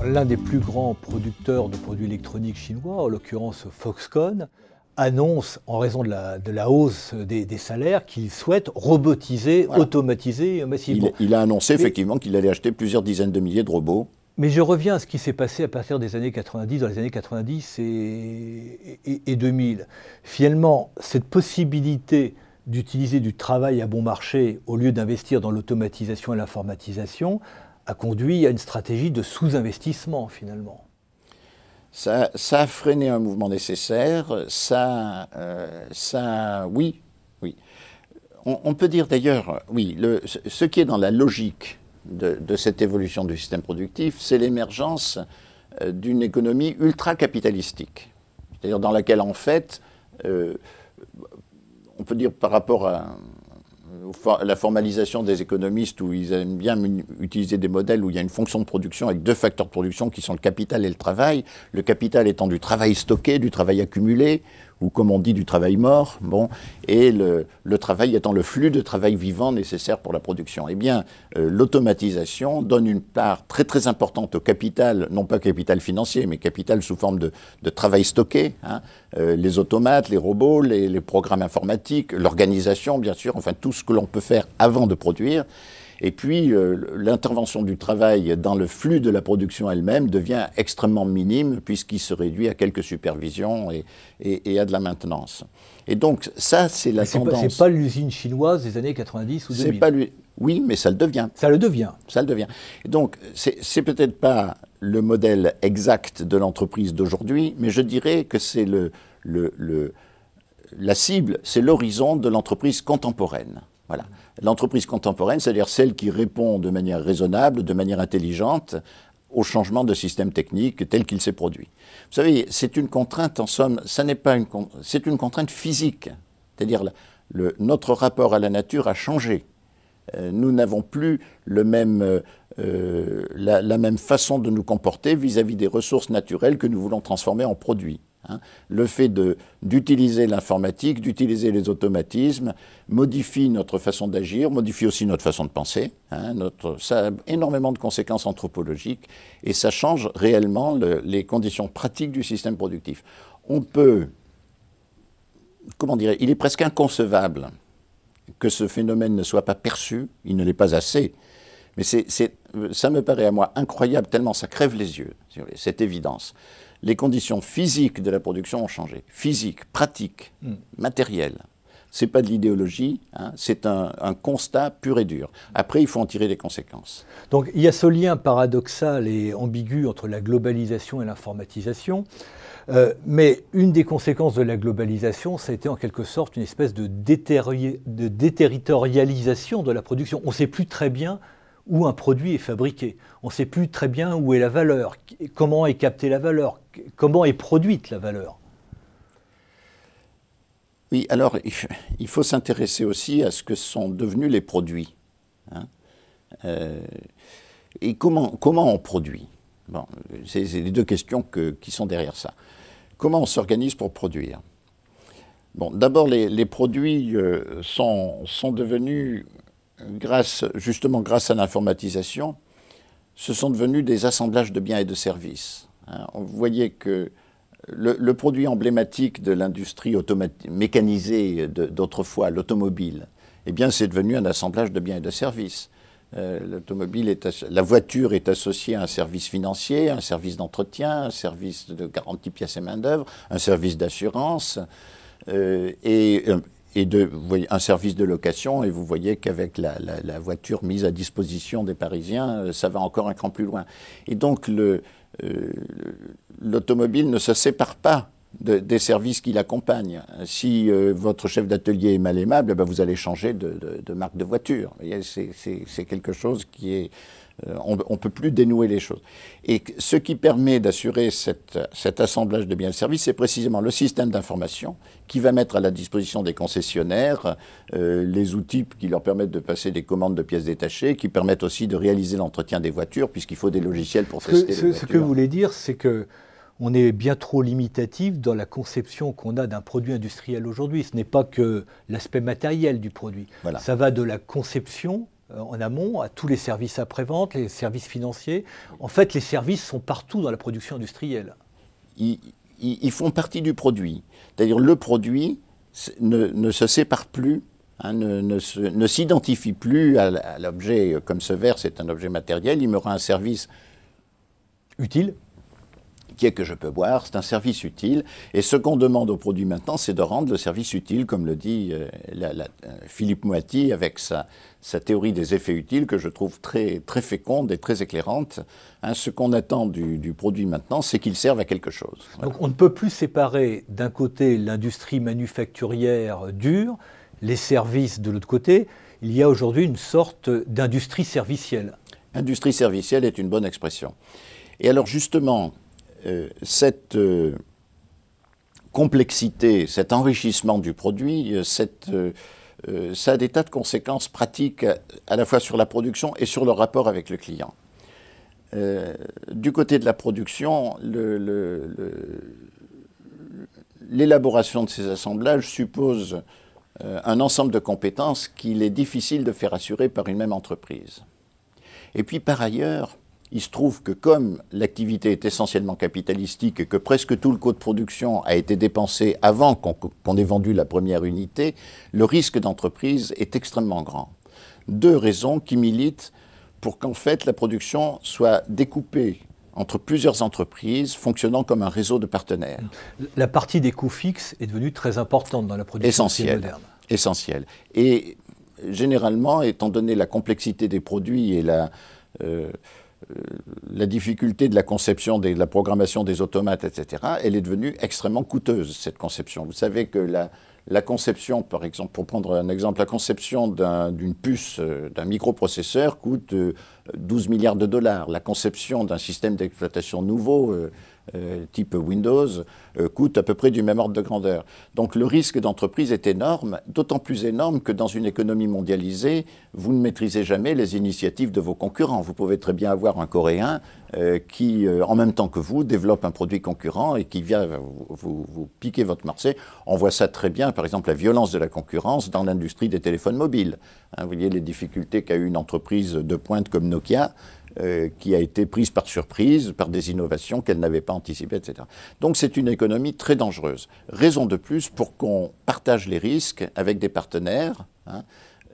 l'un des plus grands producteurs de produits électroniques chinois, en l'occurrence Foxconn, annonce, en raison de la hausse des salaires, qu'il souhaite robotiser, Voilà. automatiser massivement. Il a annoncé effectivement qu'il allait acheter plusieurs dizaines de milliers de robots. Mais je reviens à ce qui s'est passé à partir des années 90, dans les années 90 et 2000. Finalement, cette possibilité d'utiliser du travail à bon marché au lieu d'investir dans l'automatisation et l'informatisation a conduit à une stratégie de sous-investissement, finalement. Ça a freiné un mouvement nécessaire, oui. On peut dire d'ailleurs, oui, ce qui est dans la logique de cette évolution du système productif, c'est l'émergence d'une économie ultra-capitalistique. C'est-à-dire dans laquelle, en fait, on peut dire par rapport à la formalisation des économistes où ils aiment bien utiliser des modèles où il y a une fonction de production avec deux facteurs de production qui sont le capital et le capital étant du travail stocké, du travail accumulé, ou comme on dit du travail mort, bon, et le travail étant le flux de travail vivant nécessaire pour la production. Eh bien, l'automatisation donne une part très très importante au capital, non pas capital financier, mais capital sous forme de travail stocké, hein, les automates, les robots, les programmes informatiques, l'organisation bien sûr, enfin tout ce que l'on peut faire avant de produire. Et puis, l'intervention du travail dans le flux de la production elle-même devient extrêmement minime puisqu'il se réduit à quelques supervisions et à de la maintenance. Et donc, ça, c'est la tendance. C'est pas l'usine chinoise des années 90 ou 2000. Oui, mais ça le devient. Ça le devient. Ça le devient. Et donc, c'est peut-être pas le modèle exact de l'entreprise d'aujourd'hui, mais je dirais que c'est la cible, c'est l'horizon de l'entreprise contemporaine. Voilà. L'entreprise contemporaine, c'est-à-dire celle qui répond de manière raisonnable, de manière intelligente au changement de système technique tel qu'il s'est produit. Vous savez, c'est une contrainte, en somme, c'est une contrainte physique. C'est-à-dire notre rapport à la nature a changé. Nous n'avons plus la même façon de nous comporter vis-à-vis des ressources naturelles que nous voulons transformer en produits. Le fait d'utiliser l'informatique, d'utiliser les automatismes, modifie notre façon d'agir, modifie aussi notre façon de penser. Ça a énormément de conséquences anthropologiques et ça change réellement les conditions pratiques du système productif. On peut, il est presque inconcevable que ce phénomène ne soit pas perçu, il ne l'est pas assez, mais ça me paraît à moi incroyable tellement ça crève les yeux, cette évidence. Les conditions physiques de la production ont changé. Physiques, pratiques, matérielles. Ce n'est pas de l'idéologie, hein, c'est un constat pur et dur. Après, il faut en tirer des conséquences. Donc il y a ce lien paradoxal et ambigu entre la globalisation et l'informatisation. Mais une des conséquences de la globalisation, ça a été en quelque sorte une espèce de déterritorialisation de la production. On ne sait plus très bien où un produit est fabriqué. On ne sait plus très bien où est la valeur, comment est captée la valeur, comment est produite la valeur. Oui, alors il faut s'intéresser aussi à ce que sont devenus les produits. Hein. Et comment on produit? Bon, c'est les deux questions qui sont derrière ça. Comment on s'organise pour produire? Bon, d'abord, les produits sont devenus, justement grâce à l'informatisation, ce sont devenus des assemblages de biens et de services. Vous voyez que le produit emblématique de l'industrie mécanisée d'autrefois, l'automobile, eh bien, c'est devenu un assemblage de biens et de services. La voiture est associée à un service financier, un service d'entretien, un service de garantie pièces et main-d'œuvre, un service d'assurance un service de location. Et vous voyez qu'avec la voiture mise à disposition des Parisiens, ça va encore un cran plus loin. Et donc l'automobile ne se sépare pas des services qui l'accompagnent. Si votre chef d'atelier est mal aimable, ben vous allez changer de marque de voiture. C'est quelque chose qui est... on ne peut plus dénouer les choses. Et ce qui permet d'assurer cet assemblage de biens et de services, c'est précisément le système d'information qui va mettre à la disposition des concessionnaires les outils qui leur permettent de passer des commandes de pièces détachées, qui permettent aussi de réaliser l'entretien des voitures, puisqu'il faut des logiciels pour tester les voitures. Ce que vous voulez dire, c'est qu'on est bien trop limitatif dans la conception qu'on a d'un produit industriel aujourd'hui. Ce n'est pas que l'aspect matériel du produit. Voilà. Ça va de la conception en amont, à tous les services après-vente, les services financiers. En fait, les services sont partout dans la production industrielle. Ils font partie du produit. C'est-à-dire le produit ne se sépare plus, hein, ne s'identifie plus à l'objet, comme ce verre, c'est un objet matériel, il me rend un service utile, qui est que je peux boire, c'est un service utile. Et ce qu'on demande au produit maintenant, c'est de rendre le service utile, comme le dit Philippe Moati avec sa théorie des effets utiles, que je trouve très, très féconde et très éclairante. Hein, ce qu'on attend du produit maintenant, c'est qu'il serve à quelque chose. Voilà. Donc on ne peut plus séparer d'un côté l'industrie manufacturière dure, les services de l'autre côté. Il y a aujourd'hui une sorte d'industrie servicielle. Industrie servicielle est une bonne expression. Et alors justement, cette complexité, cet enrichissement du produit, ça a des tas de conséquences pratiques à la fois sur la production et sur le rapport avec le client. Du côté de la production, l'élaboration de ces assemblages suppose un ensemble de compétences qu'il est difficile de faire assurer par une même entreprise. Et puis par ailleurs, il se trouve que comme l'activité est essentiellement capitalistique et que presque tout le coût de production a été dépensé avant qu'on ait vendu la première unité, le risque d'entreprise est extrêmement grand. Deux raisons qui militent pour qu'en fait la production soit découpée entre plusieurs entreprises fonctionnant comme un réseau de partenaires. La partie des coûts fixes est devenue très importante dans la production moderne. Essentielle. Et généralement, étant donné la complexité des produits et la difficulté de la conception, de la programmation des automates, etc., elle est devenue extrêmement coûteuse, cette conception. Vous savez que la conception, par exemple, pour prendre un exemple, la conception d'une puce, d'un microprocesseur coûte 12 milliards de dollars. La conception d'un système d'exploitation nouveau, type Windows, coûte à peu près du même ordre de grandeur. Donc le risque d'entreprise est énorme, d'autant plus énorme que dans une économie mondialisée, vous ne maîtrisez jamais les initiatives de vos concurrents. Vous pouvez très bien avoir un Coréen qui, en même temps que vous, développe un produit concurrent et qui vient vous piquer votre marché. On voit ça très bien, par exemple, la violence de la concurrence dans l'industrie des téléphones mobiles. Hein, vous voyez les difficultés qu'a eu une entreprise de pointe comme Nokia, qui a été prise par surprise, par des innovations qu'elle n'avait pas anticipées, etc. Donc c'est une économie très dangereuse. Raison de plus pour qu'on partage les risques avec des partenaires, hein,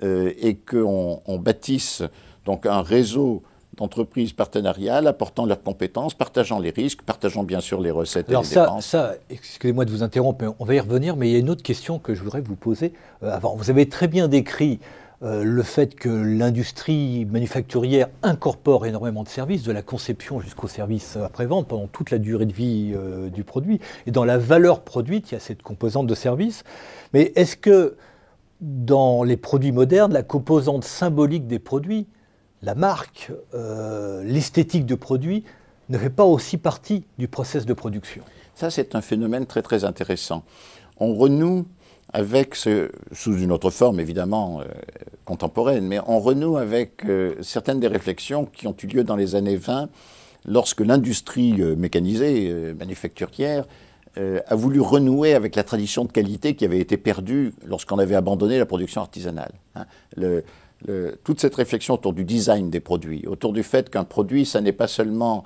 et qu'on bâtisse donc un réseau d'entreprises partenariales apportant leurs compétences, partageant les risques, partageant bien sûr les recettes et les dépenses. Excusez-moi de vous interrompre, on va y revenir, mais il y a une autre question que je voudrais vous poser avant. Vous avez très bien décrit le fait que l'industrie manufacturière incorpore énormément de services, de la conception jusqu'au service après-vente, pendant toute la durée de vie du produit. Et dans la valeur produite, il y a cette composante de service. Mais est-ce que dans les produits modernes, la composante symbolique des produits, la marque, l'esthétique de produit, ne fait pas aussi partie du process de production? Ça, c'est un phénomène très très intéressant. On renoue avec, sous une autre forme évidemment contemporaine, mais on renoue avec certaines des réflexions qui ont eu lieu dans les années 20, lorsque l'industrie mécanisée, manufacturière, a voulu renouer avec la tradition de qualité qui avait été perdue lorsqu'on avait abandonné la production artisanale. Hein. Toute cette réflexion autour du design des produits, autour du fait qu'un produit, ça n'est pas seulement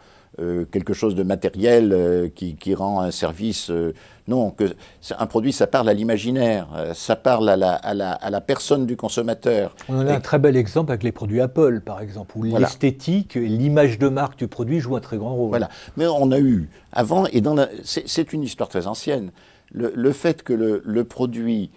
quelque chose de matériel qui rend un service. Non, un produit, ça parle à l'imaginaire, ça parle à la personne du consommateur. On en a un très bel exemple avec les produits Apple, par exemple, où l'esthétique et l'image de marque du produit jouent un très grand rôle. Voilà. Mais on a eu, avant, et c'est une histoire très ancienne, le fait que le produit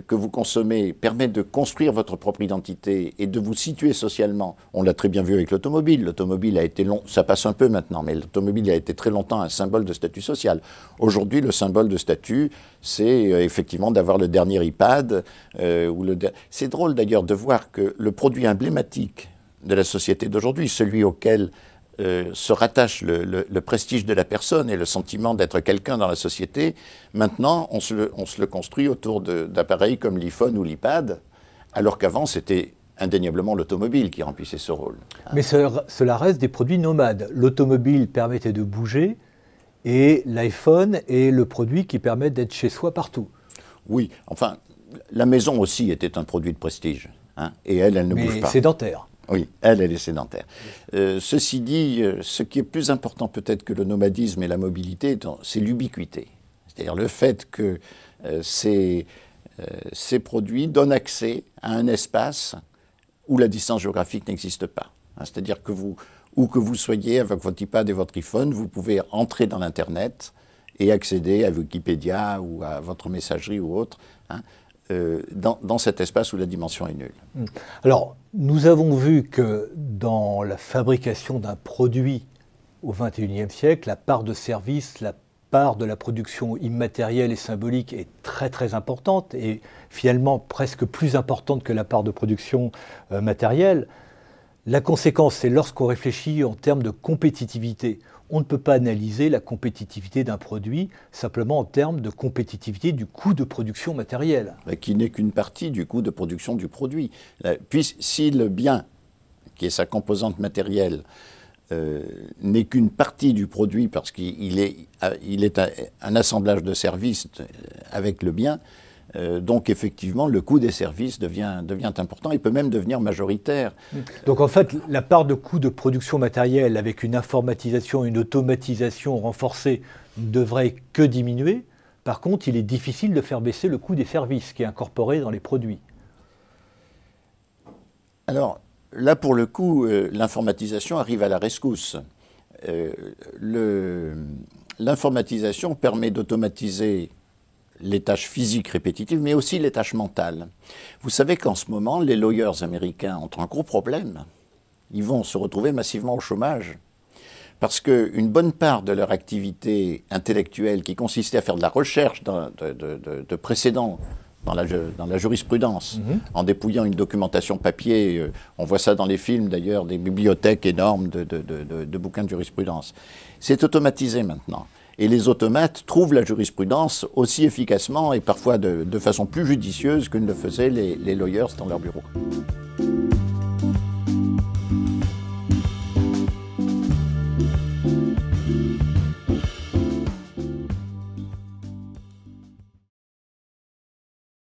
que vous consommez permet de construire votre propre identité et de vous situer socialement. On l'a très bien vu avec l'automobile. L'automobile a été long, ça passe un peu maintenant, mais l'automobile a été très longtemps un symbole de statut social. Aujourd'hui, le symbole de statut, c'est effectivement d'avoir le dernier iPad. C'est drôle d'ailleurs de voir que le produit emblématique de la société d'aujourd'hui, celui auquel se rattache le prestige de la personne et le sentiment d'être quelqu'un dans la société. Maintenant, on se le construit autour d'appareils comme l'iPhone ou l'iPad, alors qu'avant, c'était indéniablement l'automobile qui remplissait ce rôle. Mais cela reste des produits nomades. L'automobile permettait de bouger et l'iPhone est le produit qui permet d'être chez soi partout. Oui, enfin, la maison aussi était un produit de prestige. hein, et elle ne bouge pas. Sédentaire. Oui, elle est sédentaire. Ceci dit, ce qui est plus important peut-être que le nomadisme et la mobilité, c'est l'ubiquité. C'est-à-dire le fait que ces produits donnent accès à un espace où la distance géographique n'existe pas. Hein, c'est-à-dire que où que vous soyez avec votre iPad et votre iPhone, vous pouvez entrer dans l'Internet et accéder à Wikipédia ou à votre messagerie ou autre, hein, dans cet espace où la dimension est nulle. Alors, nous avons vu que dans la fabrication d'un produit au XXIe siècle, la part de service, la part de la production immatérielle et symbolique est très très importante et finalement presque plus importante que la part de production matérielle. La conséquence, c'est lorsqu'on réfléchit en termes de compétitivité, on ne peut pas analyser la compétitivité d'un produit simplement en termes de compétitivité du coût de production matérielle. Qui n'est qu'une partie du coût de production du produit. Puis si le bien, qui est sa composante matérielle, n'est qu'une partie du produit parce qu'il est un assemblage de services avec le bien, donc effectivement le coût des services devient important et peut même devenir majoritaire. Donc en fait la part de coût de production matérielle avec une informatisation, une automatisation renforcée ne devrait que diminuer. Par contre, il est difficile de faire baisser le coût des services qui est incorporé dans les produits. Alors là, pour le coup, l'informatisation arrive à la rescousse. L'informatisation permet d'automatiser les tâches physiques répétitives, mais aussi les tâches mentales. Vous savez qu'en ce moment, les lawyers américains ont un gros problème. Ils vont se retrouver massivement au chômage. Parce qu'une bonne part de leur activité intellectuelle, qui consistait à faire de la recherche de précédents dans la jurisprudence, en dépouillant une documentation papier, on voit ça dans les films d'ailleurs, des bibliothèques énormes de bouquins de jurisprudence, c'est automatisé maintenant. Et les automates trouvent la jurisprudence aussi efficacement et parfois de façon plus judicieuse que ne le faisaient les lawyers dans leur bureau.